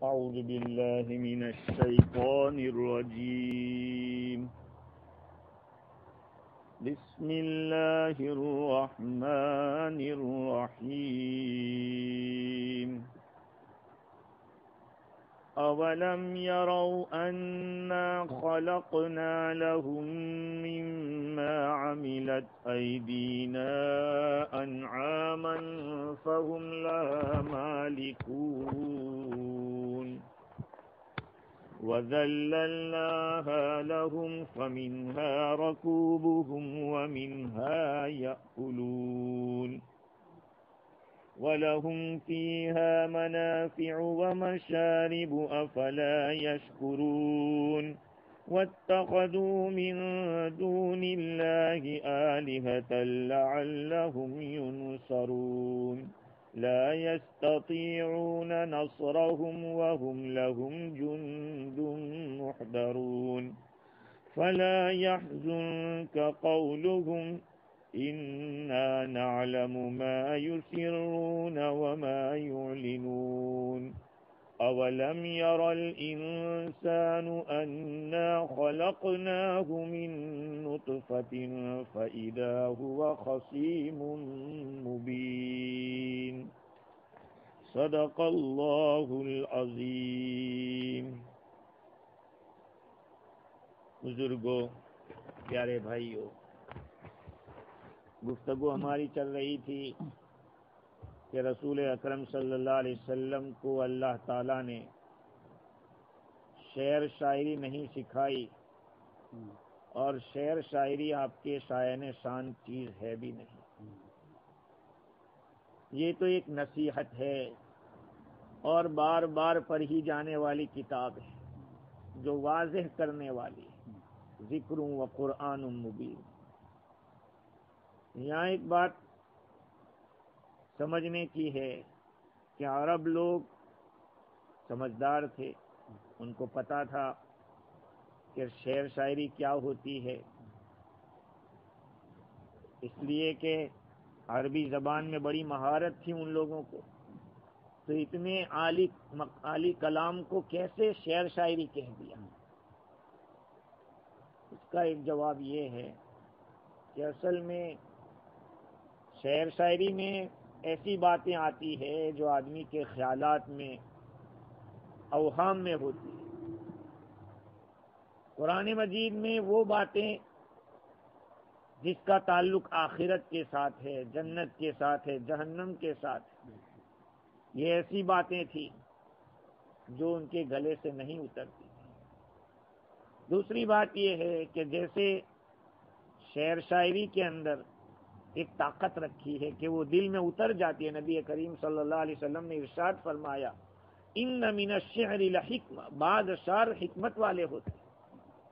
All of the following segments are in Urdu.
أعوذ بالله من الشيطان الرجيم. بسم الله الرحمن الرحيم. أولم يروا أنا خلقنا لهم مما عملت أيدينا أنعاما فهم لها مالكون وذللناها لهم فمنها ركوبهم ومنها يأكلون ولهم فيها منافع ومشارب أفلا يشكرون واتخذوا من دون الله آلهة لعلهم ينصرون لا يستطيعون نصرهم وهم لهم جند محضرون فلا يحزنك قولهم إنا نعلم ما يسرون وما يعلنون أولم ير الإنسان أنا خلقناه من نطفة فإذا هو خصيم مبين صدق اللہ العظیم. بزرگوں، پیارے بھائیوں، گفتگو ہماری چل رہی تھی کہ رسول اکرم صلی اللہ علیہ وسلم کو اللہ تعالیٰ نے شعر شاعری نہیں سکھائی، اور شعر شاعری آپ کے شایان شان چیز ہے بھی نہیں. یہ تو ایک نصیحت ہے اور بار بار پڑھی جانے والی کتاب ہے جو واضح کرنے والی ہے. ذکر و قرآن مبین. یہاں ایک بات سمجھنے کی ہے کہ عرب لوگ سمجھدار تھے، ان کو پتا تھا کہ شعر شاعری کیا ہوتی ہے، اس لیے کہ عربی زبان میں بڑی مہارت تھی ان لوگوں کو، تو اتنے عالی کلام کو کیسے شعر شاعری کہہ دیا. اس کا ایک جواب یہ ہے کہ اصل میں شعر شاعری میں ایسی باتیں آتی ہے جو آدمی کے خیالات میں، اوہام میں ہوتی ہیں. قرآن مجید میں وہ باتیں جس کا تعلق آخرت کے ساتھ ہے، جنت کے ساتھ ہے، جہنم کے ساتھ ہے، یہ ایسی باتیں تھیں جو ان کے گلے سے نہیں اترتی. دوسری بات یہ ہے کہ جیسے شعر شاعری کے اندر ایک طاقت رکھی ہے کہ وہ دل میں اتر جاتی ہے. نبی کریم صلی اللہ علیہ وسلم نے ارشاد فرمایا ان من الشعر لحکمہ، بعض اشعار حکمت والے ہوتے ہیں،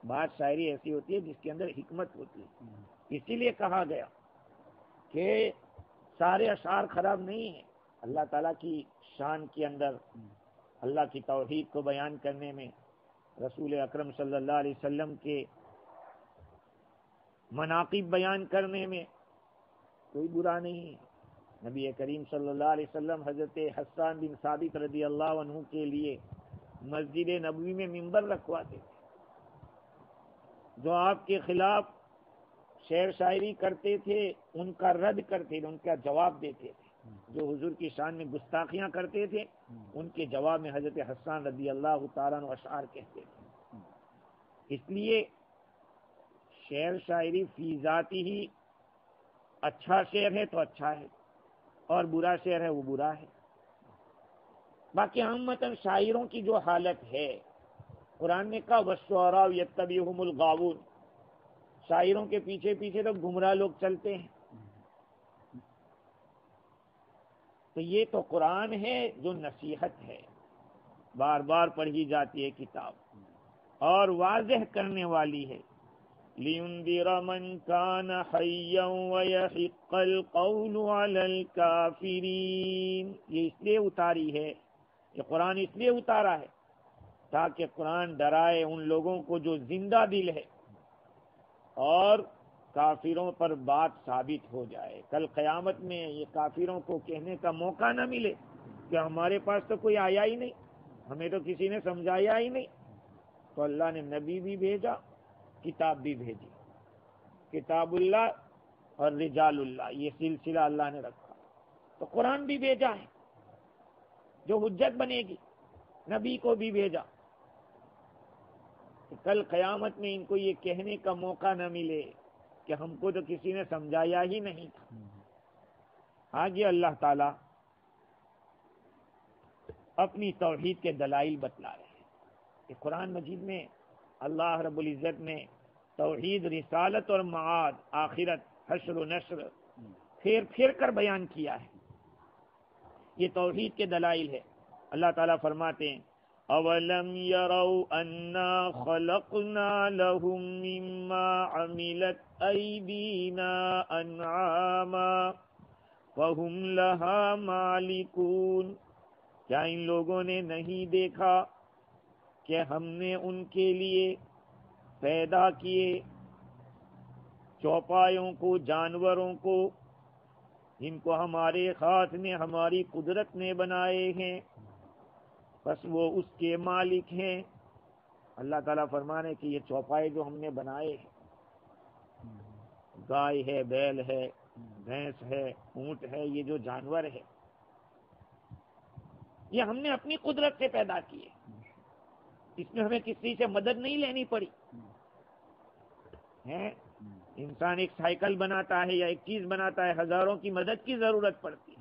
بعض شاعری ایسی ہوتی ہے جس کے اندر حکمت ہوتی ہے. اسی لیے کہا گیا کہ سارے اشعار خراب نہیں ہیں. اللہ تعالیٰ کی شان کے اندر، اللہ کی توحید کو بیان کرنے میں، رسول اکرم صلی اللہ علیہ وسلم کے مناقب بیان کرنے میں کوئی برا نہیں ہے. نبی کریم صلی اللہ علیہ وسلم حضرت حسان بن ثابت رضی اللہ عنہ کے لیے مسجد نبوی میں ممبر رکھواتے تھے. جو آپ کے خلاف شعر شاعری کرتے تھے ان کا رد کرتے تھے، ان کا جواب دیتے تھے. جو حضور کی شان میں گستاخیاں کرتے تھے ان کے جواب میں حضرت حسان رضی اللہ تعالیٰ عنہ اشعار کہتے تھے. اس لیے شعر شاعری فی ذاتی ہی اچھا شعر ہے تو اچھا ہے، اور برا شعر ہے وہ برا ہے. باقی عامةً شاعروں کی جو حالت ہے، قرآن نے کہا وَالشُّعَرَاءُ يَتَّبِعُهُمُ الْغَاوُونَ، شاعروں کے پیچھے پیچھے تو گمراہ لوگ چلتے ہیں. تو یہ تو قرآن ہے جو نصیحت ہے، بار بار پڑھی جاتی ہے کتاب، اور واضح کرنے والی ہے. لِيُنذِرَ مَنْ كَانَ حَيًّا وَيَحِقَّ الْقَوْلُ عَلَى الْكَافِرِينَ. یہ اس لیے اتاری ہے، یہ قرآن اس لیے اتارا ہے تاکہ قرآن ڈرائے ان لوگوں کو جو زندہ دل ہے، اور کافروں پر بات ثابت ہو جائے. کل قیامت میں یہ کافروں کو کہنے کا موقع نہ ملے کہ ہمارے پاس تو کوئی آیا ہی نہیں، ہمیں تو کسی نے سمجھایا ہی نہیں. تو اللہ نے نبی بھی بھیجا, کتاب بھی بھیجی. کتاب اللہ اور رجال اللہ, یہ سلسلہ اللہ نے رکھا. تو قرآن بھی بھیجا ہے جو حجت بنے گی, نبی کو بھی بھیجا. کل قیامت میں ان کو یہ کہنے کا موقع نہ ملے کہ ہم کو تو کسی نے سمجھایا ہی نہیں تھا. آگے اللہ تعالی اپنی توحید کے دلائل بتلا رہے ہیں کہ قرآن مجید میں اللہ رب العزت نے توحید, رسالت اور معاد, آخرت, حشر و نشر پھیر پھیر کر بیان کیا ہے. یہ توحید کے دلائل ہے. اللہ تعالیٰ فرماتے ہیں اولم يروا انا خلقنا لهم مما عملت ایدینا انعاما فهم لها مالکون. کیا ان لوگوں نے نہیں دیکھا کہ ہم نے ان کے لیے پیدا کیے چوپایوں کو, جانوروں کو, جن کو ہمارے ہاتھ نے, ہماری قدرت نے بنائے ہیں, بس وہ اس کے مالک ہیں. اللہ تعالیٰ فرمانے کہ یہ چوپائے جو ہم نے بنائے ہیں, گائے ہے, بیل ہے, بھینس ہے, اونٹ ہے, یہ جو جانور ہے یہ ہم نے اپنی قدرت سے پیدا کیے. اس میں ہمیں کسی سے مدد نہیں لینی پڑی ہے. انسان ایک سائیکل بناتا ہے یا ایک چیز بناتا ہے, ہزاروں کی مدد کی ضرورت پڑتی ہے.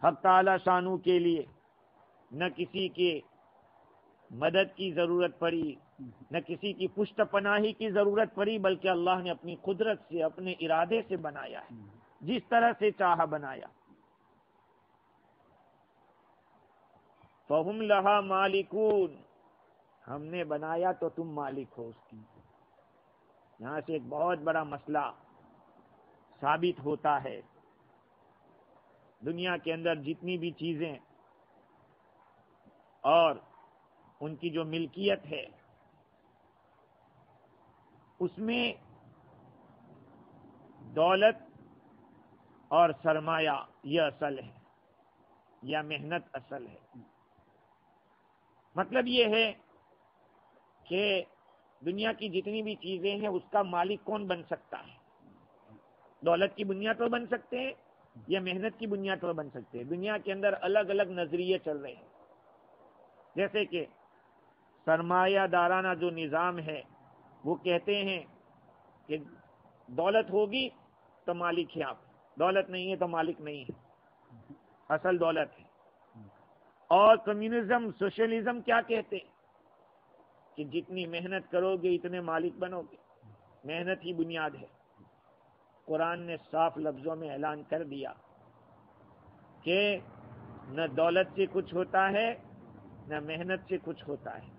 حق تعالی شانو کے لیے نہ کسی کے مدد کی ضرورت پڑی, نہ کسی کی پشت پناہی کی ضرورت پڑی, بلکہ اللہ نے اپنی قدرت سے, اپنے ارادے سے بنایا ہے, جس طرح سے چاہا بنایا. فَهُمْ لَهَا مَالِكُونَ, ہم نے بنایا تو تم مالک ہو اس کی. یہاں سے ایک بہت بڑا مسئلہ ثابت ہوتا ہے. دنیا کے اندر جتنی بھی چیزیں اور ان کی جو ملکیت ہے اس میں دولت اور سرمایہ یہ اصل ہے یا محنت اصل ہے. مطلب یہ ہے کہ دنیا کی جتنی بھی چیزیں ہیں اس کا مالک کون بن سکتا ہے؟ دولت کی بنیاد پر بن سکتے ہیں یا محنت کی بنیاد پر بن سکتے ہیں. دنیا کے اندر الگ الگ نظریے چل رہے ہیں. جیسے کہ سرمایہ دارانہ جو نظام ہے وہ کہتے ہیں کہ دولت ہوگی تو مالک ہے آپ, دولت نہیں ہے تو مالک نہیں ہے, اصل دولت ہے. اور کمیونزم, سوشلزم کیا کہتے ہیں کہ جتنی محنت کرو گے اتنے مالک بنو گے, محنت ہی بنیاد ہے. قرآن نے صاف لفظوں میں اعلان کر دیا کہ نہ دولت سے کچھ ہوتا ہے نہ محنت سے کچھ ہوتا ہے,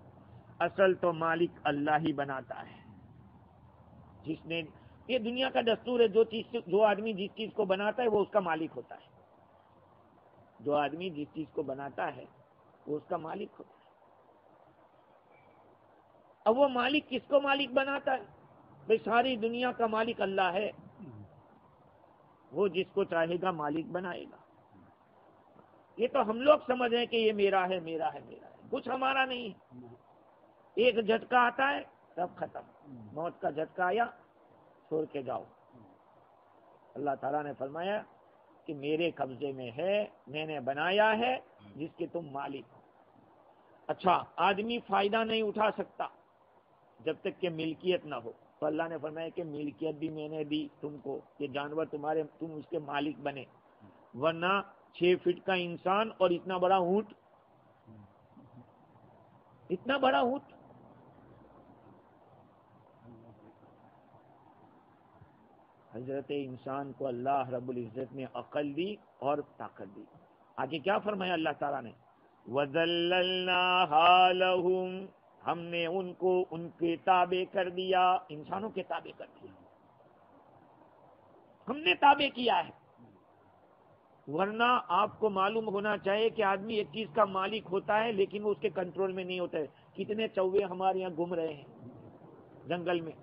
اصل تو مالک اللہ ہی بناتا ہے. جس نے, یہ دنیا کا دستور ہے, جو آدمی جس چیز کو بناتا ہے وہ اس کا مالک ہوتا ہے. جو آدمی جس چیز کو بناتا ہے وہ اس کا مالک ہوتا ہے. اب وہ مالک کس کو مالک بناتا ہے؟ بھئی ساری دنیا کا مالک اللہ ہے, وہ جس کو چاہے گا مالک بنائے گا. یہ تو ہم لوگ سمجھ رہے ہیں کہ یہ میرا ہے, میرا ہے, میرا ہے, کچھ ہمارا نہیں ہے. ایک جھٹکا آتا ہے سب ختم, موت کا جھٹکا آیا چھوڑ کے جاؤ. اللہ تعالیٰ نے فرمایا کہ میرے قبضے میں ہے, میں نے بنایا ہے, جس کے تم مالک ہو. اچھا, آدمی فائدہ نہیں اٹھا سکتا جب تک کہ ملکیت نہ ہو, تو اللہ نے فرمایا کہ ملکیت بھی میں نے دی تم کو, یہ جانور تمہارے, تم اس کے مالک بنے. ورنہ 6 فٹ کا انسان اور اتنا بڑا اونٹ, اتنا بڑا اونٹ, حضرت انسان کو اللہ رب العزت نے عقل دی اور طاقت دی. آگے کیا فرمایا اللہ تعالیٰ نے؟ وَذَلَّلْنَاهَا لَهُمْ, ہم نے ان کو ان کے تابع کر دیا, انسانوں کے تابع کر دیا, ہم نے تابع کیا ہے. ورنہ آپ کو معلوم ہونا چاہیے کہ آدمی ایک چیز کا مالک ہوتا ہے لیکن وہ اس کے کنٹرول میں نہیں ہوتا ہے. کتنے چوہے ہمارے یہاں گھوم رہے ہیں جنگل میں,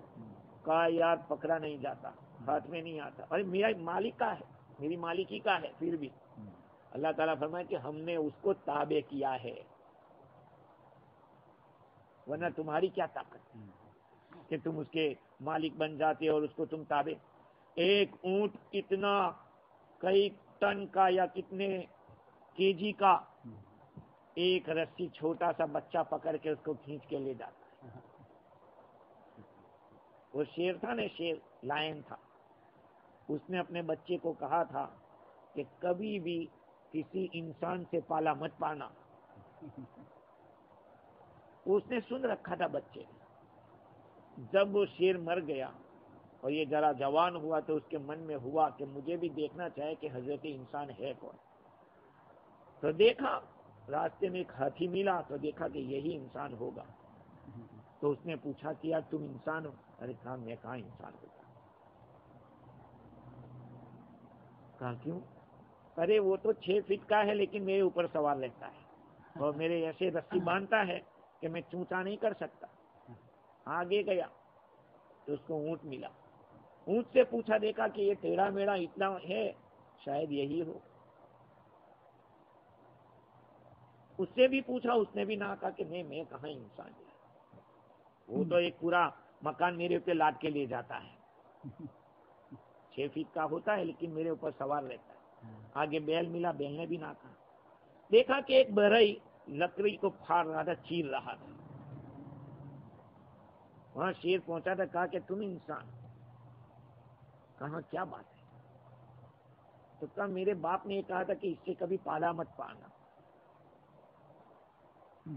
کہا یار پکڑا نہیں جاتا, ہاتھ میں نہیں آتا. ارے میرا مالک کا ہے, میری مالکی کا ہے. پھر بھی اللہ تعالیٰ فرمائے کہ ہم نے اس کو تابع کیا ہے. ورنہ تمہاری کیا طاقت کہ تم اس کے مالک بن جاتے اور اس کو تم تابع. ایک اونٹ کتنا کئی ٹن کا یا کتنے کے جی کا ایک رسی چھوٹا سا بچہ پکڑ کے اس کو کھینچ کے لے جاتا ہے. وہ شیر تھا نا، شیر لائن تھا، اس نے اپنے بچے کو کہا تھا کہ کبھی بھی کسی انسان سے پالا مت پانا. اس نے سن رکھا تھا بچے. جب وہ شیر مر گیا اور یہ ذرا جوان ہوا تو اس کے من میں ہوا کہ مجھے بھی دیکھنا چاہے کہ حضرت انسان ہے کون. تو دیکھا راستے میں ایک ہاتھی ملا تو دیکھا کہ یہی انسان ہوگا. تو اس نے پوچھا کہ یار تم انسان ہو؟ ارے کہا میں کہاں انسان ہوگا. کہا کیوں؟ ارے وہ تو 6 فٹ کا ہے لیکن میرے اوپر سوار رہتا ہے اور میرے ایسے رسی باندھتا ہے کہ میں چونچا نہیں کر سکتا. آگے گیا تو اس کو اونٹ ملا. اونٹ سے پوچھا، دیکھا کہ یہ ٹیڑھا میڑا اتنا ہے، شاید یہی ہو. اس سے بھی پوچھا، اس نے بھی نہ کہا کہ نہیں میں کہاں انسان ہے، وہ تو ایک پورا مکان میرے اوپر لاد کے لے جاتا ہے. 6 فٹ کا ہوتا ہے لیکن میرے اوپر سوار رہتا ہے. آگے بیل ملا، بیل نے بھی نہ کہا. دیکھا کہ ایک برئی لکڑی کو پھاڑ رہا تھا، چیر رہا تھا. وہاں شیر پہنچا تھا، کہا کہ تم انسان. کہا کیا بات ہے؟ تو کہا میرے باپ نے یہ کہا تھا کہ اس سے کبھی پالا مت پانا.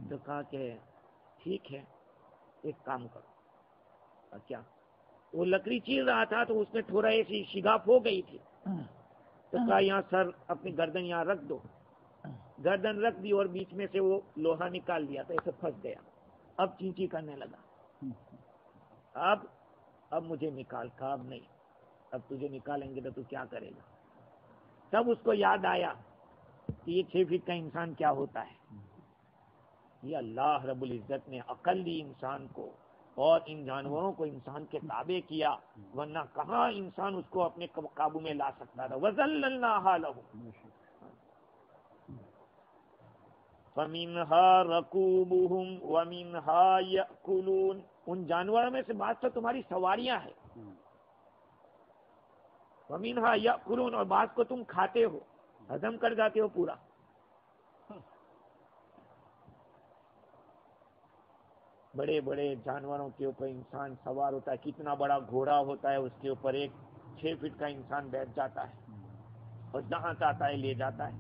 تو کہا کہ ٹھیک ہے ایک کام کرو. کیا؟ وہ لکڑی چیر رہا تھا تو اس میں تھوڑا ایسی شگاف ہو گئی تھی. تو کہا یہاں سر اپنی گردن یہاں رکھ دو. گردن رکھ دی اور بیچ میں سے وہ لوہا نکال لیا تو ایسے پھنس گیا. اب چینچی کرنے لگا. اب مجھے نکال. کہا اب نہیں، اب تجھے نکالیں گے تو کیا کرے گا. تب اس کو یاد آیا کہ یہ 6 فٹ کا انسان کیا ہوتا ہے. یہ اللہ رب العزت نے عقل دی انسان کو اور ان جانوروں کو انسان کے تابع کیا، ورنہ کہاں انسان اس کو اپنے قابو میں لا سکتا تھا. وَذَلَّلْنَاهَا لَهُمْ فَمِنْهَا رَكُوبُهُمْ وَمِنْهَا يَأْكُلُونَ. ان جانوروں میں سے بعض تو تمہاری سواریاں ہیں. وَمِنْهَا يَأْكُلُونَ، اور بعض کو تم کھاتے ہو، ہضم کر جاتے ہو پورا. بڑے بڑے جانوروں کے اوپر انسان سوار ہوتا ہے. کتنا بڑا گھوڑا ہوتا ہے، اس کے اوپر ایک 6 فٹ کا انسان بیٹھ جاتا ہے اور جہاں چاہتا ہے لے جاتا ہے.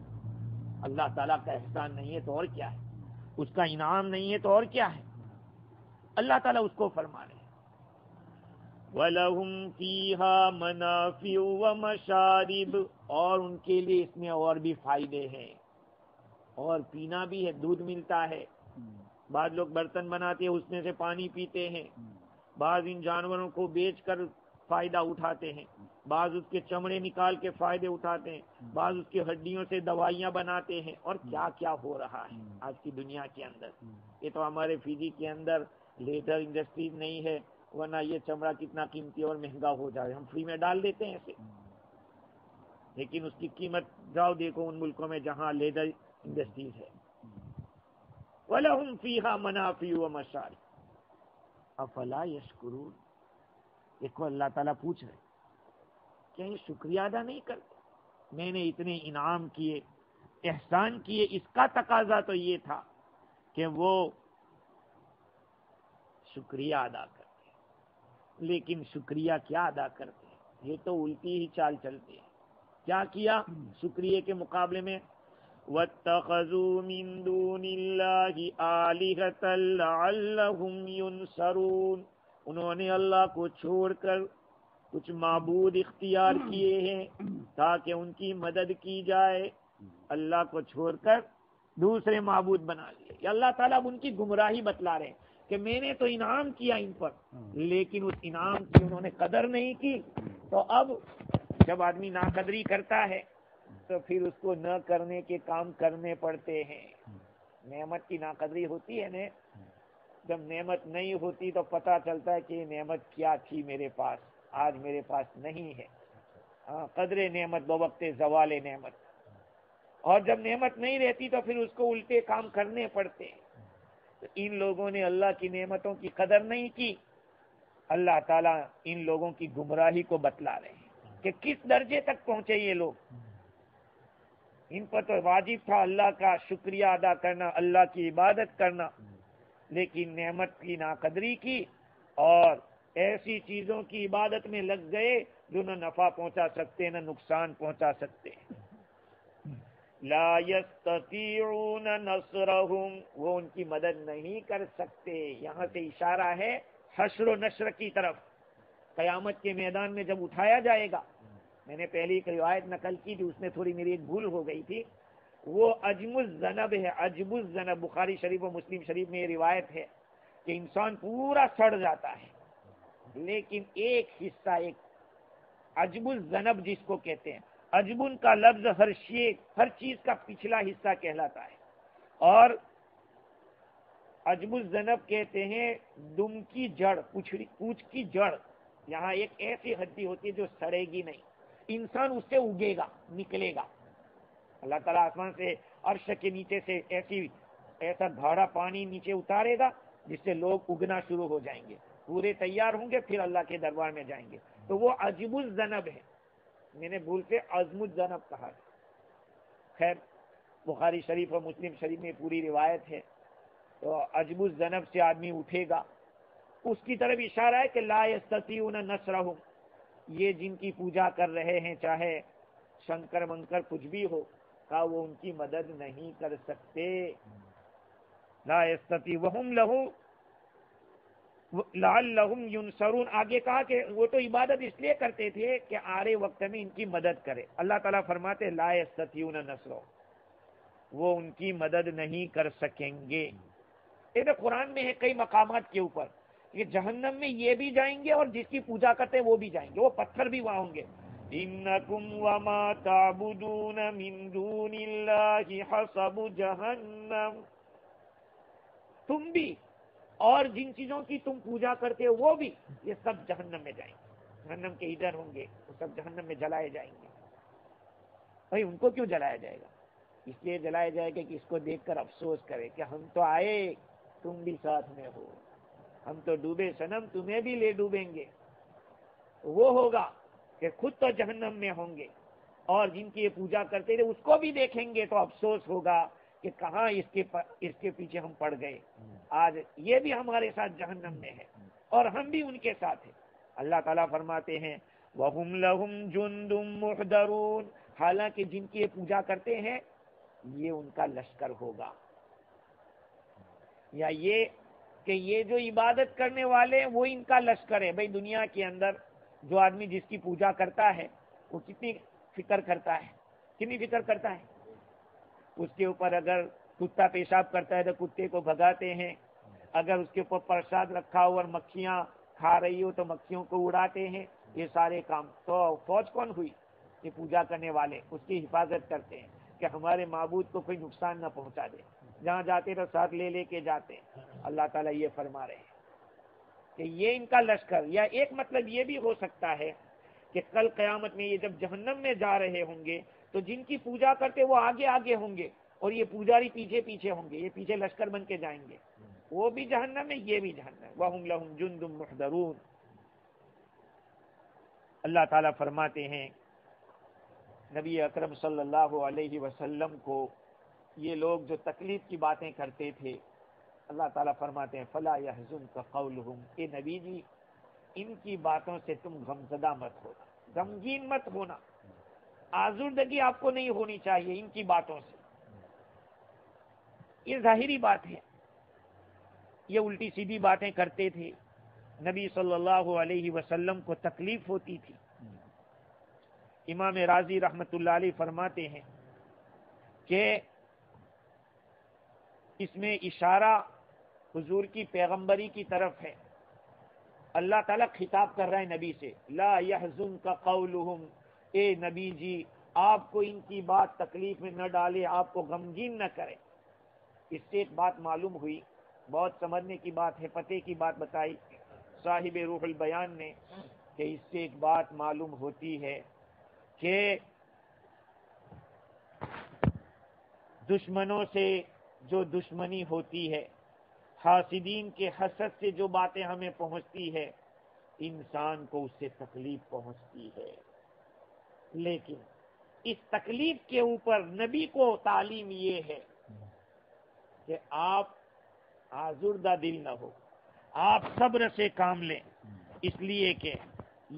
اللہ تعالیٰ کا احسان نہیں ہے تو اور کیا ہے؟ اس کا انعام نہیں ہے تو اور کیا ہے؟ اللہ تعالیٰ اس کو فرما رہے ہیں وَلَهُمْ فِيهَا مَنَافِعُ وَمَشَارِبُ، اور ان کے لیے اس میں اور بھی فائدے ہیں. اور پینا بھی ہے، دودھ ملتا ہے. بعض لوگ برتن بناتے ہیں اس میں سے پانی پیتے ہیں. بعض ان جانوروں کو بیچ کر فائدہ اٹھاتے ہیں. بعض اس کے چمڑے نکال کے فائدے اٹھاتے ہیں. بعض اس کی ہڈیوں سے دوائیاں بناتے ہیں. اور کیا کیا ہو رہا ہے آج کی دنیا کے اندر. یہ تو ہمارے فجی کے اندر لیدر انڈسٹریز نہیں ہے، ورنہ یہ چمڑا کتنا قیمتی اور مہنگا ہو جائے. ہم فری میں ڈال دیتے ہیں اسے، لیکن اس کی قیمت جاؤ دیکھو ان ملکوں میں جہاں لیدر انڈسٹریز ہے. وَلَهُمْ فِيهَا مَنَافِعُ وَمَشَارِبُ أَفَلَا يَشْكُرُونَ. دیکھو اللہ تعالیٰ پوچھ رہے کیا یہ شکریہ ادا نہیں کرتے؟ میں نے اتنے انعام کیے، احسان کیے. اس کا تقاضا تو یہ تھا کہ وہ شکریہ ادا کرتے، لیکن شکریہ کیا ادا کرتے ہیں؟ یہ تو الٹی ہی چال چلتے ہیں. کیا کیا شکریہ کے مقابلے میں؟ وَاتَّخَذُوا مِن دُونِ اللَّهِ آلِهَةً لَعَلَّهُمْ يُنصَرُونَ. انہوں نے اللہ کو چھوڑ کر کچھ معبود اختیار کیے ہیں تاکہ ان کی مدد کی جائے. اللہ کو چھوڑ کر دوسرے معبود بنا لیے. اللہ تعالیٰ اب ان کی گمراہی بتلا رہے ہیں کہ میں نے تو انعام کیا ان پر، لیکن اس انعام کی انہوں نے قدر نہیں کی. تو اب جب آدمی ناقدری کرتا ہے تو پھر اس کو نہ کرنے کے کام کرنے پڑتے ہیں. نعمت کی ناقدری ہوتی ہے نا، جب نعمت نہیں ہوتی تو پتہ چلتا ہے کہ یہ نعمت کیا تھی میرے پاس، آج میرے پاس نہیں ہے. قدر نعمت بوقت زوال نعمت. اور جب نعمت نہیں رہتی تو پھر اس کو الٹے کام کرنے پڑتے ہیں. تو ان لوگوں نے اللہ کی نعمتوں کی قدر نہیں کی. اللہ تعالیٰ ان لوگوں کی گمراہی کو بتلا رہے ہیں کہ کس درجے تک پہنچے یہ لوگ. ان پر تو واجب تھا اللہ کا شکریہ ادا کرنا، اللہ کی عبادت کرنا، لیکن نعمت کی ناقدری کی اور ایسی چیزوں کی عبادت میں لگ گئے جو نہ نفع پہنچا سکتے نہ نقصان پہنچا سکتے. لا یستطیعون نصرہم، وہ ان کی مدد نہیں کر سکتے. یہاں سے اشارہ ہے حشر و نشر کی طرف. قیامت کے میدان میں جب اٹھایا جائے گا، میں نے پہلی ایک روایت نقل کی تھی، اس میں تھوڑی میری ایک بھول ہو گئی تھی. وہ عجم الذنب ہے، عجب الذنب. بخاری شریف و مسلم شریف میں یہ روایت ہے کہ انسان پورا سڑ جاتا ہے، لیکن ایک حصہ، ایک عجب الذنب جس کو کہتے ہیں، عجبن کا لفظ ہر چیز کا پچھلا حصہ کہلاتا ہے، اور عجب الذنب کہتے ہیں دم کی جڑ، پوچھ کی جڑ. یہاں ایک ایسی ہڈی ہوتی ہے جو سڑے گی نہیں، انسان اس سے اگے گا، نکلے گا. اللہ تعالیٰ آسمان سے عرش کے نیچے سے ایسا گھاڑا پانی نیچے اتارے گا جس سے لوگ اگنا شروع ہو جائیں گے، پورے تیار ہوں گے، پھر اللہ کے دربار میں جائیں گے. تو وہ عجب الذنب ہے. میں نے بھول سے عزم الذنب کہا. خیر، بخاری شریف اور مسلم شریف میں پوری روایت ہے. تو عجب الذنب سے آدمی اٹھے گا، اس کی طرف اشارہ ہے کہ لا یستطیعون نصرہم. یہ جن کی پوجا کر رہے ہیں، چاہے شنکر منکر کچھ بھی ہو، کہ وہ ان کی مدد نہیں کر سکتے. لا یستطیعون لعلہم ینصرون. آگے کہا کہ وہ تو عبادت اس لیے کرتے تھے کہ آرے وقت میں ان کی مدد کرے. اللہ تعالیٰ فرماتے لا یستطیعون نصرہم، وہ ان کی مدد نہیں کر سکیں گے. یہ تو قرآن میں ہے کئی مقامات کے اوپر کہ جہنم میں یہ بھی جائیں گے اور جس کی پوجا کرتے ہیں وہ بھی جائیں گے، وہ پتھر بھی وہاں ہوں گے. انکم وما تعبدون من دون اللہ حسب جہنم. تم بھی اور جن چیزوں کی تم پوجا کرتے ہو وہ بھی، یہ سب جہنم میں جائیں گے. جہنم کے ادھر ہوں گے، وہ سب جہنم میں جلائے جائیں گے. بھائی ان کو کیوں جلایا جائے گا؟ اس لیے جلایا جائے گا کہ اس کو دیکھ کر افسوس کرے کہ ہم تو آئے، تم بھی ساتھ میں ہو. ہم تو ڈوبے صنم، تمہیں بھی لے ڈوبیں گے. وہ ہوگا کہ خود تو جہنم میں ہوں گے اور جن کی یہ پوجا کرتے تھے اس کو بھی دیکھیں گے تو افسوس ہوگا کہ کہاں اس کے پیچھے ہم پڑ گئے. آج یہ بھی ہمارے ساتھ جہنم میں ہے اور ہم بھی ان کے ساتھ ہیں. اللہ تعالیٰ فرماتے ہیں وَهُمْ لَهُمْ جُنْدٌ مُحْضَرُونَ. حالانکہ جن کی یہ پوجا کرتے ہیں یہ ان کا لشکر ہوگا. یا یہ کہ یہ جو عبادت کرنے والے وہ ان کا لشکر ہے. بھائی دنیا کے اندر جو آدمی جس کی پوجا کرتا ہے وہ کتنی فکر کرتا ہے، کتنی فکر کرتا ہے. اس کے اوپر اگر کتا پیشاب کرتا ہے تو کتے کو بھگاتے ہیں، اگر اس کے اوپر پرساد رکھا ہو اور مکھیاں کھا رہی ہو تو مکھیوں کو اڑاتے ہیں. یہ سارے کام تو فوج کون ہوئی؟ یہ پوجا کرنے والے اس کی حفاظت کرتے ہیں کہ ہمارے معبود کو کوئی نقصان نہ پہنچا دے. جہاں جاتے تو ساتھ لے لے کے جاتے ہیں. اللہ تعالیٰ یہ فرما رہے ہیں کہ یہ ان کا لشکر. یا ایک مطلب یہ بھی ہو سکتا ہے کہ کل قیامت میں یہ جب جہنم میں جا رہے ہوں گے تو جن کی پوجا کرتے وہ آگے آگے ہوں گے اور یہ پجاری پیچھے پیچھے ہوں گے. یہ پیچھے لشکر بن کے جائیں گے. وہ بھی جہنم میں، یہ بھی جہنم. وَهُمْ لَهُمْ جُنْدٌ مُحْضَرُونَ. اللہ تعالیٰ فرماتے ہیں نبی اکرم صلی اللہ علیہ وسلم کو یہ لوگ جو تکلیف کی باتیں کرتے تھے، اللہ تعالیٰ فرماتے ہیں فَلَا يَحْزُنْكَ قَوْلُهُمْ. اے نبی جی ان کی باتوں سے تم غمزدہ مت ہونا، غمگین مت ہونا، آزردگی آپ کو نہیں ہونی چاہیے ان کی باتوں سے. یہ ظاہری بات ہے، یہ الٹی سیدھی باتیں کرتے تھے. نبی صلی اللہ علیہ وسلم کو تکلیف ہوتی تھی. امام راضی رحمت اللہ علیہ فرماتے ہیں کہ اس میں اشارہ حضور کی پیغمبری کی طرف ہے. اللہ تعالیٰ خطاب کر رہا ہے نبی سے، لا يحزنک قولہم. اے نبی جی آپ کو ان کی بات تکلیف میں نہ ڈالے، آپ کو غمگین نہ کرے. اس سے ایک بات معلوم ہوئی، بہت سمجھنے کی بات ہے، پتے کی بات بتائی صاحب روح البیان نے، کہ اس سے ایک بات معلوم ہوتی ہے کہ دشمنوں سے جو دشمنی ہوتی ہے حاسدین کے حسد سے جو باتیں ہمیں پہنچتی ہے انسان کو اس سے تکلیف پہنچتی ہے، لیکن اس تکلیف کے اوپر نبی کو تعلیم یہ ہے کہ آپ آزردہ دل نہ ہو، آپ صبر سے کام لیں، اس لیے کہ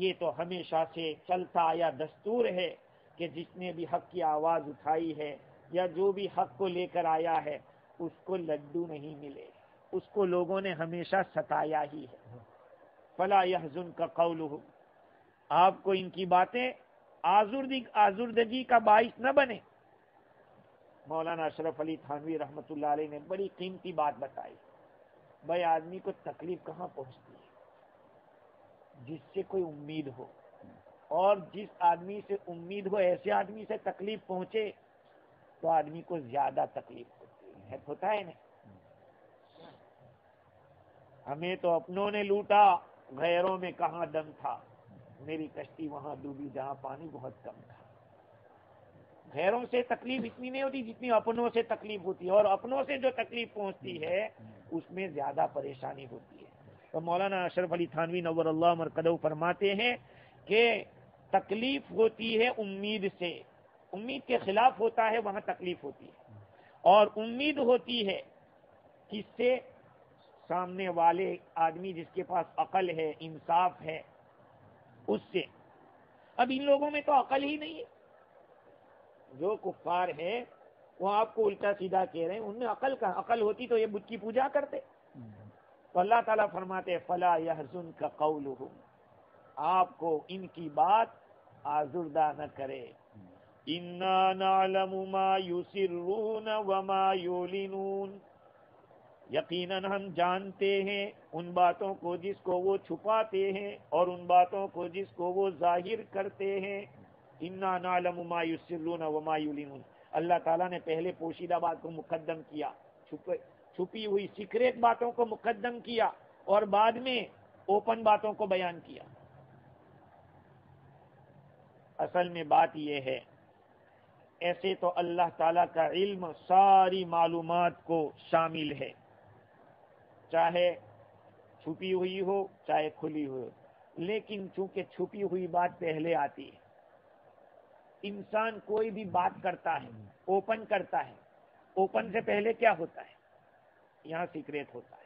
یہ تو ہمیشہ سے چلتا آیا دستور ہے کہ جس نے بھی حق کی آواز اٹھائی ہے یا جو بھی حق کو لے کر آیا ہے اس کو لڈو نہیں ملے، اس کو لوگوں نے ہمیشہ ستایا ہی ہے۔ فلا يحزنک قولہم، آپ کو ان کی باتیں آزردگی کا باعث نہ بنے۔ مولانا اشرف علی تھانوی رحمۃ اللہ علیہ نے بڑی قیمتی بات بتائی، بھائی آدمی کو تکلیف کہاں پہنچتی ہے؟ جس سے کوئی امید ہو، اور جس آدمی سے امید ہو ایسے آدمی سے تکلیف پہنچے تو آدمی کو زیادہ تکلیف ہوتی ہے، ہوتا ہے نا؟ ہمیں تو اپنوں نے لوٹا، غیروں میں کہاں دم تھا، میری کشتی وہاں ڈوبی جہاں پانی بہت کم تھا۔ غیروں سے تکلیف اتنی نہیں ہوتی جتنی اپنوں سے تکلیف ہوتی ہے، اور اپنوں سے جو تکلیف پہنچتی ہے اس میں زیادہ پریشانی ہوتی ہے۔ تو مولانا اشرف علی تھانوی نور اللہ مرقدہ فرماتے ہیں کہ تکلیف ہوتی ہے امید سے، امید کے خلاف ہوتا ہے وہاں تکلیف ہوتی ہے، اور امید ہوتی ہے کس سے؟ سامنے والے آدمی جس کے پاس عقل ہے، انصاف ہے، اس سے۔ اب ان لوگوں میں تو عقل ہی نہیں ہے، جو کفار ہے وہ آپ کو الٹا سیدھا کہہ رہے ہیں، ان میں عقل کا عقل ہوتی تو یہ بت کی پوجا کرتے۔ تو اللہ تعالیٰ فرماتے فلا يحزنک قولہم، آپ کو ان کی بات آزردہ نہ کرے۔ انا نعلم ما یسرون وما یعلنون، یقیناً ہم جانتے ہیں ان باتوں کو جس کو وہ چھپاتے ہیں اور ان باتوں کو جس کو وہ ظاہر کرتے ہیں۔ انا نعلم ما یسرون وما یعلنون، اللہ تعالیٰ نے پہلے پوشیدہ بات کو مقدم کیا، چھپی ہوئی سیکریٹ باتوں کو مقدم کیا، اور بعد میں اوپن باتوں کو بیان کیا۔ اصل میں بات یہ ہے، ایسے تو اللہ تعالیٰ کا علم ساری معلومات کو شامل ہے، چاہے چھپی ہوئی ہو چاہے کھلی ہوئی ہو، لیکن چونکہ چھپی ہوئی بات پہلے آتی ہے، انسان کوئی بھی بات کرتا ہے، اوپن کرتا ہے، اوپن سے پہلے کیا ہوتا ہے؟ یہاں سیکریٹ ہوتا ہے۔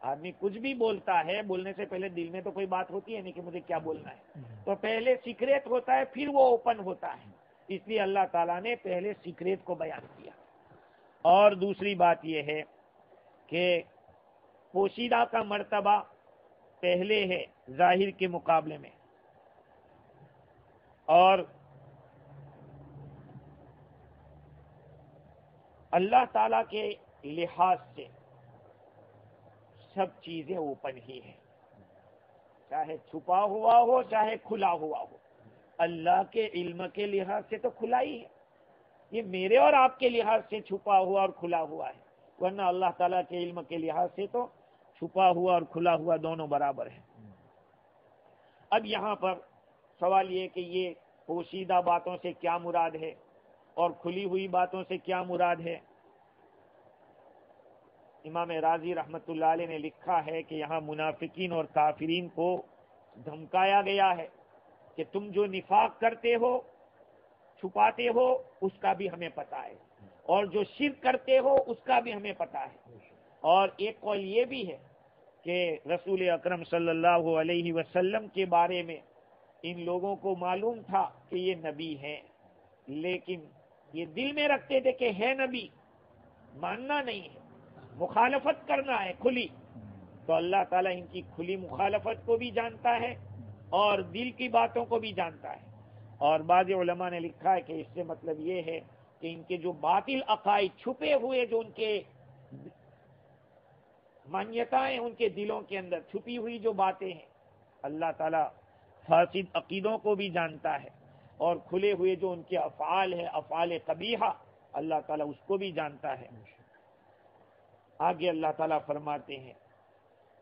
آدمی کچھ بھی بولتا ہے، بولنے سے پہلے دل میں تو کوئی بات ہوتی ہے نہیں کہ مجھے کیا بولنا ہے، تو پہلے سیکریٹ ہوتا ہے پھر وہ اوپن ہوتا ہے، اس لیے اللہ تعالیٰ نے پہلے سیکریٹ کو بیان کیا۔ اور دوسری بات یہ ہے کہ پوشیدہ کا مرتبہ پہلے ہے ظاہر کے مقابلے میں، اور اللہ تعالیٰ کے لحاظ سے سب چیزیں اوپن ہی ہیں، چاہے چھپا ہوا ہو چاہے کھلا ہوا ہو۔ اللہ کے علم کے لحاظ سے تو کھلا ہی ہے، یہ میرے اور آپ کے لحاظ سے چھپا ہوا اور کھلا ہوا ہے، ورنہ اللہ تعالیٰ کے علم کے لحاظ سے تو چھپا ہوا اور کھلا ہوا دونوں برابر ہیں۔ اب یہاں پر سوال یہ کہ یہ پوشیدہ باتوں سے کیا مراد ہے اور کھلی ہوئی باتوں سے کیا مراد ہے؟ امام راضی رحمت اللہ علیہ نے لکھا ہے کہ یہاں منافقین اور کافرین کو دھمکایا گیا ہے کہ تم جو نفاق کرتے ہو، چھپاتے ہو، اس کا بھی ہمیں پتہ ہے، اور جو شرک کرتے ہو اس کا بھی ہمیں پتہ ہے۔ اور ایک قول یہ بھی ہے کہ رسول اکرم صلی اللہ علیہ وسلم کے بارے میں ان لوگوں کو معلوم تھا کہ یہ نبی ہیں، لیکن یہ دل میں رکھتے تھے کہ ہے نبی، ماننا نہیں ہے، مخالفت کرنا ہے کھلی، تو اللہ تعالیٰ ان کی کھلی مخالفت کو بھی جانتا ہے اور دل کی باتوں کو بھی جانتا ہے۔ اور بعض علماء نے لکھا ہے کہ اس سے مطلب یہ ہے کہ ان کے جو باطل عقائد چھپے ہوئے، جو ان کے مانیتائیں ان کے دلوں کے اندر چھپی ہوئی جو باتیں ہیں، اللہ تعالیٰ فاسد عقیدوں کو بھی جانتا ہے، اور کھلے ہوئے جو ان کے افعال ہے، افعال قبیحہ، اللہ تعالیٰ اس کو بھی جانتا ہے۔ آگے اللہ تعالیٰ فرماتے ہیں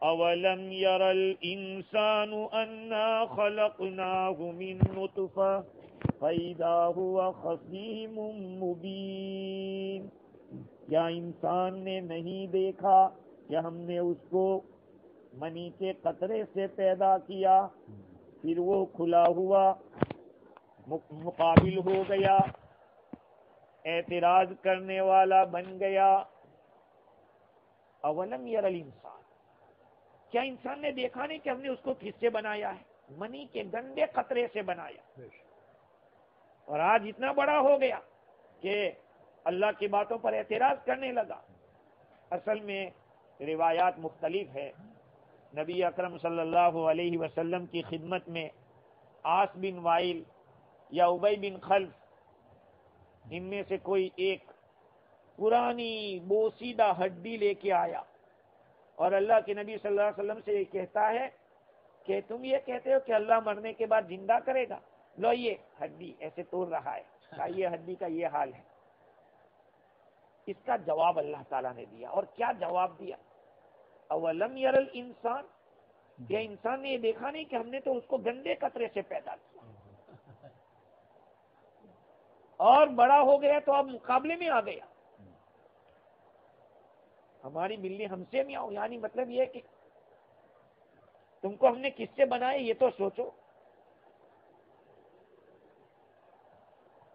اولم یر الانسان انا خلقناہ من نطفہ فاذا هو خصیم مبین، کیا انسان نے نہیں دیکھا کہ ہم نے اس کو منی کے قطرے سے پیدا کیا، پھر وہ کھلا ہوا مقابل ہو گیا، اعتراض کرنے والا بن گیا۔ اولم یر الانسان، کیا انسان نے دیکھا نہیں کہ ہم نے اس کو کس سے بنایا ہے؟ منی کے گندے قطرے سے بنایا، اور آج اتنا بڑا ہو گیا کہ اللہ کی باتوں پر اعتراض کرنے لگا۔ اصل میں روایات مختلف ہے۔ نبی اکرم صلی اللہ علیہ وسلم کی خدمت میں عاص بن وائل یا ابی بن خلف، ان میں سے کوئی ایک پرانی بوسیدہ ہڈی لے کے آیا اور اللہ کے نبی صلی اللہ علیہ وسلم سے یہ کہتا ہے کہ تم یہ کہتے ہو کہ اللہ مرنے کے بعد زندہ کرے گا، لو یہ ہڈی، ایسے توڑ رہا ہے، یہ ہڈی کا یہ حال ہے۔ اس کا جواب اللہ تعالیٰ نے دیا، اور کیا جواب دیا؟ اولم یر الانسان، یہ انسان نے یہ دیکھا نہیں کہ ہم نے تو اس کو گندے قطرے سے پیدا کیا، اور بڑا ہو گیا تو اب مقابلے میں آ گیا۔ ہماری بلی ہم سے میاؤ، یعنی مطلب یہ کہ تم کو ہم نے کس سے بنایا یہ تو سوچو۔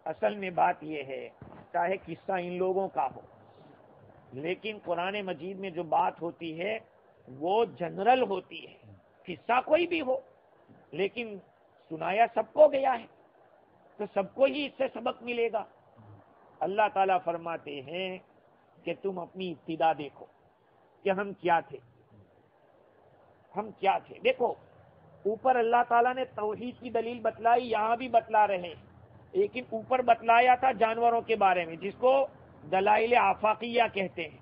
اصل میں بات یہ ہے، چاہے قصہ ان لوگوں کا ہو، لیکن قرآن مجید میں جو بات ہوتی ہے وہ جنرل ہوتی ہے۔ قصہ کوئی بھی ہو لیکن سنایا سب کو گیا ہے تو سب کو ہی اس سے سبق ملے گا۔ اللہ تعالیٰ فرماتے ہیں کہ تم اپنی ابتدا دیکھو کہ ہم کیا تھے، ہم کیا تھے۔ دیکھو اوپر اللہ تعالیٰ نے توحید کی دلیل بتلائی، یہاں بھی بتلا رہے، لیکن اوپر بتلایا تھا جانوروں کے بارے میں جس کو دلائل آفاقیہ کہتے ہیں،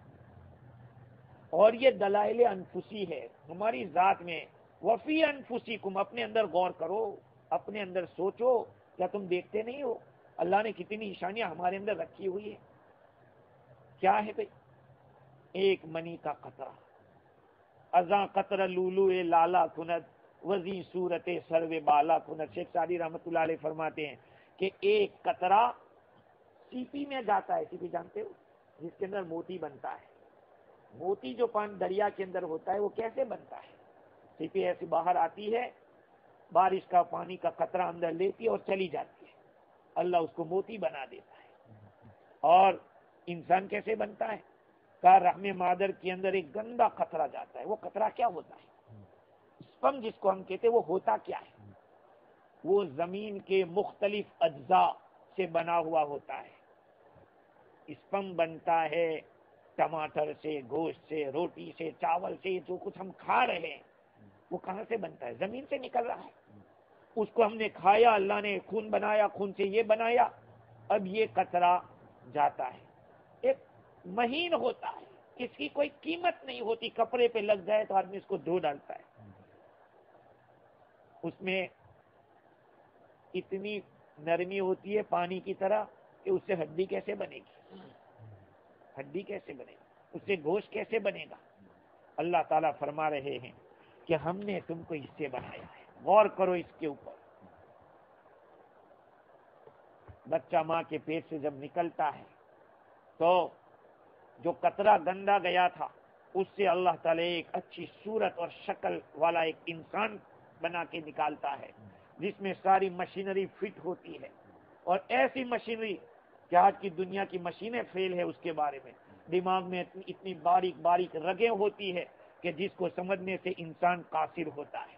اور یہ دلائل انفسی ہے ہماری ذات میں۔ وفی انفسکم، اپنے اندر غور کرو، اپنے اندر سوچو، کیا تم دیکھتے نہیں ہو اللہ نے کتنی نشانیاں ہمارے اندر رکھی ہوئی ہے؟ کیا ہے بھئی؟ ایک منی کا قطرہ، ازاں قطرہ لولو لالا کند وزی صورت سرو بالا کند۔ شیخ سعدی رحمت اللہ علیہ فرماتے ہیں کہ ایک قطرہ سیپی میں جاتا ہے، سیپی جانتے ہو جس کے اندر موتی بنتا ہے، موتی جو پانی دریا کے اندر ہوتا ہے وہ کیسے بنتا ہے؟ سیپی ایسی باہر آتی ہے، بارش کا پانی کا قطرہ اندر لیتی ہے اور چلی جاتی ہے، اللہ اس کو موتی بنا دیتا ہے۔ اور انسان کیسے بنتا ہے؟ کا رحم مادر کے اندر ایک گندا قطرہ جاتا ہے، وہ قطرہ کیا ہوتا ہے؟ اسپم جس کو ہم کہتے ہیں، وہ ہوتا کیا ہے؟ وہ زمین کے مختلف اجزاء سے بنا ہوا ہوتا ہے۔ اسپم بنتا ہے ٹماٹر سے، گوشت سے، روٹی سے، چاول سے، جو کچھ ہم کھا رہے ہیں وہ کہاں سے بنتا ہے؟ زمین سے نکل رہا ہے، اس کو ہم نے کھایا، اللہ نے خون بنایا، خون سے یہ بنایا، اب یہ قطرہ جاتا ہے، ایک مہین ہوتا ہے، اس کی کوئی قیمت نہیں ہوتی، کپڑے پہ لگ جائے تو آدمی اس کو دھو ڈالتا ہے۔ اس میں اتنی نرمی ہوتی ہے پانی کی طرح کہ اس سے ہڈی کیسے بنے گی؟ ہڈی کیسے بنے گی؟ اس سے گوشت کیسے بنے گا؟ اللہ تعالیٰ فرما رہے ہیں کہ ہم نے تم کو اس سے بنایا ہے، غور کرو اس کے اوپر۔ بچہ ماں کے پیٹ سے جب نکلتا ہے تو جو قطرہ گندا گیا تھا اس سے اللہ تعالیٰ ایک اچھی صورت اور شکل والا ایک انسان بنا کے نکالتا ہے جس میں ساری مشینری فٹ ہوتی ہے، اور ایسی مشینری کہ آج کی دنیا کی مشینیں فیل ہے اس کے بارے میں۔ دماغ میں اتنی باریک باریک رگیں ہوتی ہے کہ جس کو سمجھنے سے انسان قاصر ہوتا ہے،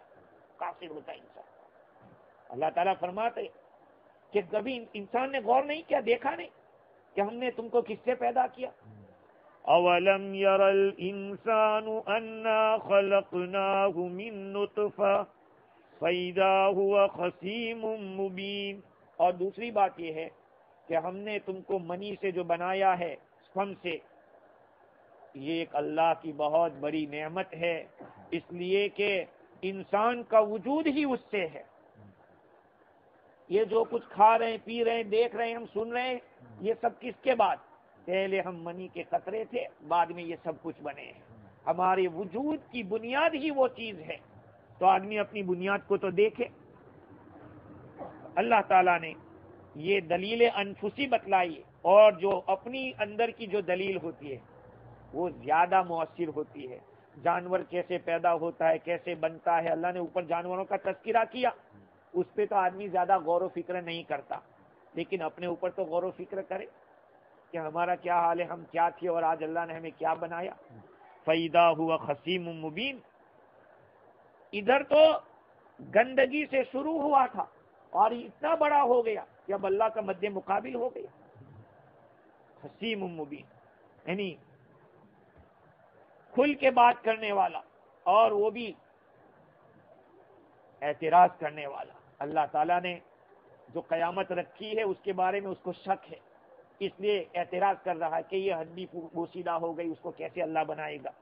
قاصر ہوتا ہے انسان۔ اللہ تعالیٰ فرماتے کہ کبھی انسان نے غور نہیں کیا، دیکھا نہیں کہ ہم نے تم کو کس سے پیدا کیا؟ اولم یر الانسان انا خلقناہ من نطفہ فاذا هو خصیم مبین۔ اور دوسری بات یہ ہے کہ ہم نے تم کو منی سے جو بنایا ہے، سپم سے، یہ ایک اللہ کی بہت بڑی نعمت ہے، اس لیے کہ انسان کا وجود ہی اس سے ہے۔ یہ جو کچھ کھا رہے ہیں، پی رہے ہیں، دیکھ رہے ہیں، ہم سن رہے ہیں، یہ سب کس کے بعد؟ پہلے ہم منی کے قطرے تھے، بعد میں یہ سب کچھ بنے ہیں۔ ہمارے وجود کی بنیاد ہی وہ چیز ہے، تو آدمی اپنی بنیاد کو تو دیکھے۔ اللہ تعالیٰ نے یہ دلیل انفسی بتلائی، اور جو اپنی اندر کی جو دلیل ہوتی ہے وہ زیادہ مؤثر ہوتی ہے. جانور کیسے پیدا ہوتا ہے, کیسے بنتا ہے, اللہ نے اوپر جانوروں کا تذکرہ کیا, اس پہ تو آدمی زیادہ غور و فکر نہیں کرتا, لیکن اپنے اوپر تو غور و فکر کرے کہ ہمارا کیا حال ہے, ہم کیا تھے اور آج اللہ نے ہمیں کیا بنایا. فَإِذَا هُوَ خَصِيمٌ مُبِينٌ. ادھر تو گندگی سے شروع ہوا تھا اور اتنا بڑا ہو گیا کہ اب اللہ کا مد مقابل ہو گیا. خصیم مبین یعنی کھل کے بات کرنے والا اور وہ بھی اعتراض کرنے والا. اللہ تعالیٰ نے جو قیامت رکھی ہے اس کے بارے میں اس کو شک ہے, اس لیے اعتراض کر رہا ہے کہ یہ ہڈی بوسیدہ ہو گئی, اس کو کیسے اللہ بنائے گا.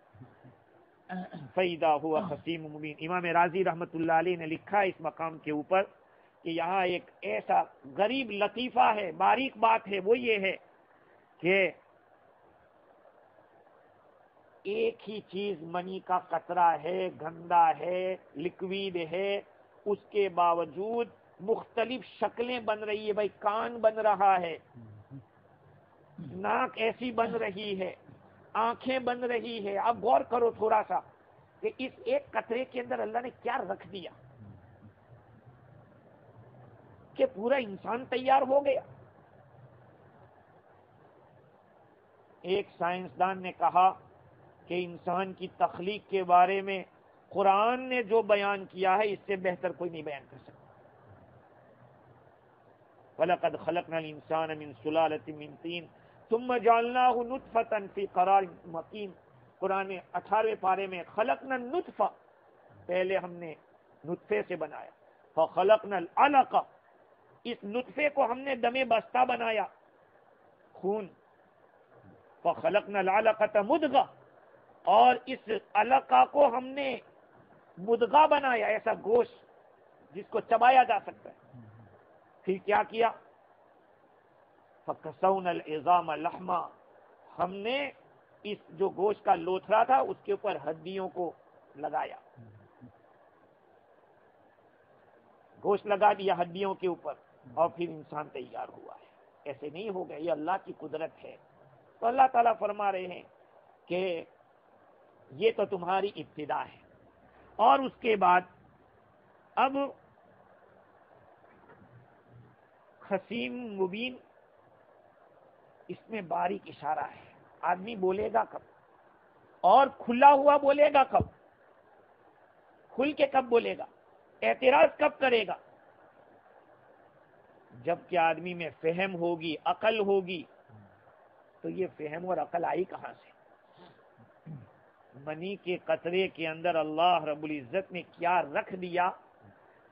فَإِذَا هُوَ خَصِيمٌ مُبِينٌ. امام رازی رحمت اللہ علیہ نے لکھا اس مقام کے اوپر کہ یہاں ایک ایسا غریب لطیفہ ہے, باریک بات ہے, وہ یہ ہے کہ ایک ہی چیز منی کا قطرہ ہے, گندا ہے, لکویڈ ہے, اس کے باوجود مختلف شکلیں بن رہی ہے. بھائی کان بن رہا ہے, ناک ایسی بن رہی ہے, آنکھیں بن رہی ہے. اب غور کرو تھوڑا سا کہ اس ایک قطرے کے اندر اللہ نے کیا رکھ دیا کہ پورا انسان تیار ہو گیا. ایک سائنسدان نے کہا کہ انسان کی تخلیق کے بارے میں قرآن نے جو بیان کیا ہے اس سے بہتر کوئی نہیں بیان کر سکتا. وَلَقَدْ خَلَقْنَا الْإِنسَانَ مِنْ سُلَالَةٍ مِنْ طِينٍ ثُمَّ جَعَلْنَاهُ نُطْفَةً فِي قَرَارٍ مَكِينٍ. قرآن 18ویں پارے میں خلقنا النطفہ, پہلے ہم نے نطفے سے بنایا. فَخَلَقْنَا الْعَلَقَةَ, اس نطفے کو ہم نے دم بستہ بنایا, خون. فَخَلَقْنَا الْعَلَقَةَ مُضْغَةً, اور اس علقہ کو ہم نے مدغہ بنایا, ایسا گوشت جس کو چبایا جا سکتا ہے. پھر کیا کیا؟ فَكَسَوْنَا الْعِظَامَ لَحْمًا, ہم نے اس جو گوشت کا لوتھڑا تھا اس کے اوپر ہڈیوں کو لگایا, گوشت لگا دیا ہڈیوں کے اوپر, اور پھر انسان تیار ہوا ہے. ایسے نہیں ہو گیا, یہ اللہ کی قدرت ہے. تو اللہ تعالیٰ فرما رہے ہیں کہ یہ تو تمہاری ابتدا ہے, اور اس کے بعد اب خصیم مبین, اس میں باریک اشارہ ہے. آدمی بولے گا کب, اور کھلا ہوا بولے گا کب, کھل کے کب بولے گا, اعتراض کب کرے گا؟ جب کہ آدمی میں فہم ہوگی, عقل ہوگی. تو یہ فہم اور عقل آئی کہاں سے؟ منی کے قطرے کے اندر اللہ رب العزت نے کیا رکھ دیا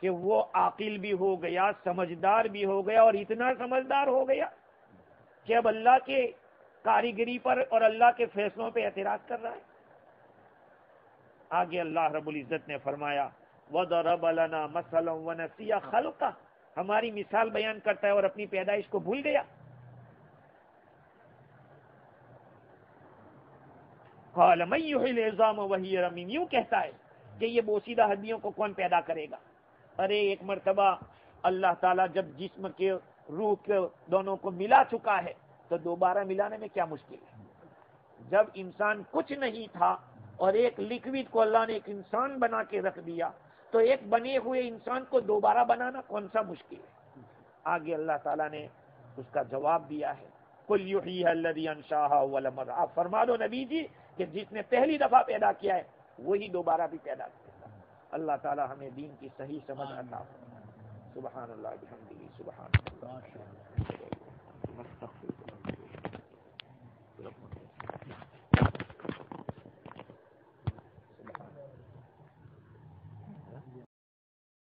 کہ وہ عاقل بھی ہو گیا, سمجھدار بھی ہو گیا, اور اتنا سمجھدار ہو گیا کہ اب اللہ کے کاریگری پر اور اللہ کے فیصلوں پہ اعتراض کر رہا ہے. آگے اللہ رب العزت نے فرمایا وَضَرَبَ لَنَا مَثَلًا وَنَسِيَ خَلْقَهُ, ہماری مثال بیان کرتا ہے اور اپنی پیدائش کو بھول گیا. قَالَ مَن يُحْيِي الْعِظَامَ وَهِيَ رَمِيمٌ, یوں کہتا ہے کہ یہ بوسیدہ ہڈیوں کو کون پیدا کرے گا. ارے ایک مرتبہ اللہ تعالیٰ جب جسم کے روح کے دونوں کو ملا چکا ہے تو دوبارہ ملانے میں کیا مشکل ہے. جب انسان کچھ نہیں تھا اور ایک لکوڈ کو اللہ نے ایک انسان بنا کے رکھ دیا, تو ایک بنے ہوئے انسان کو دوبارہ بنانا کون سا مشکل ہے. آگے اللہ تعالیٰ نے اس کا جواب دیا ہے, قُلْ يُحْيِيهَا الَّذِي أَنشَأَهَا أَوَّلَ مَرَّةٍ. آپ فرما دو نبی جی کہ جس نے پہلی دفعہ پیدا کیا ہے وہی دوبارہ بھی پیدا کرے گا. اللہ تعالیٰ ہمیں دین کی صحیح سمجھ عطا فرمائے. سبحان اللہ بحمدہ, سبحان اللہ.